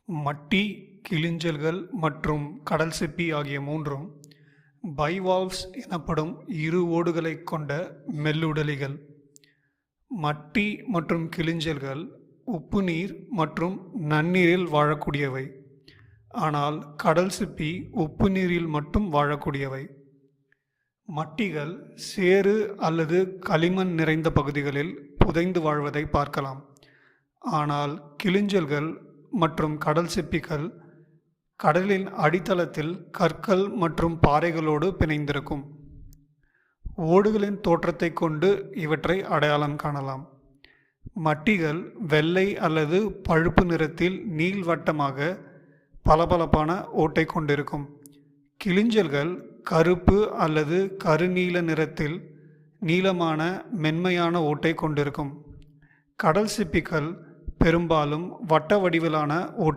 மட்டி, கிளிஞ்சல்கள் மற்றும் கடல் சிப்பி ஆகிய மூன்றும் பைவால்வ்ஸ் எனப்படும் இரு ஓடுகளைக் கொண்ட மெல்லுடலிகள். மட்டி மற்றும் கிளிஞ்சல்கள் உப்புநீர் மற்றும் நன்னீரில் வாழக்கூடியவை, ஆனால் கடல் சிப்பி உப்புநீரில் மட்டும் வாழக்கூடியவை. மட்டிகள் சேறு அல்லது களிமண் நிறைந்த பகுதிகளில் புதைந்து வாழ்வதை பார்க்கலாம், ஆனால் கிளிஞ்சல்கள் மற்றும் கடல் சிப்பிகள் கடலின் அடித்தளத்தில் கற்கள் மற்றும் பாறைகளோடு பிணைந்திருக்கும். ஓடுகளின் தோற்றத்தை கொண்டு இவற்றை அடையாளம் காணலாம். மட்டிகள் வெள்ளை அல்லது பழுப்பு நிறத்தில் நீள்வட்டமாக பளபளப்பான ஓட்டை கொண்டிருக்கும். கிளிஞ்சல்கள் கருப்பு அல்லது கருநீல நிறத்தில் நீளமான மென்மையான ஓட்டை கொண்டிருக்கும். கடல் சிப்பிகள் பெரும்பாலும் வட்ட வடிவிலான ஓட்டை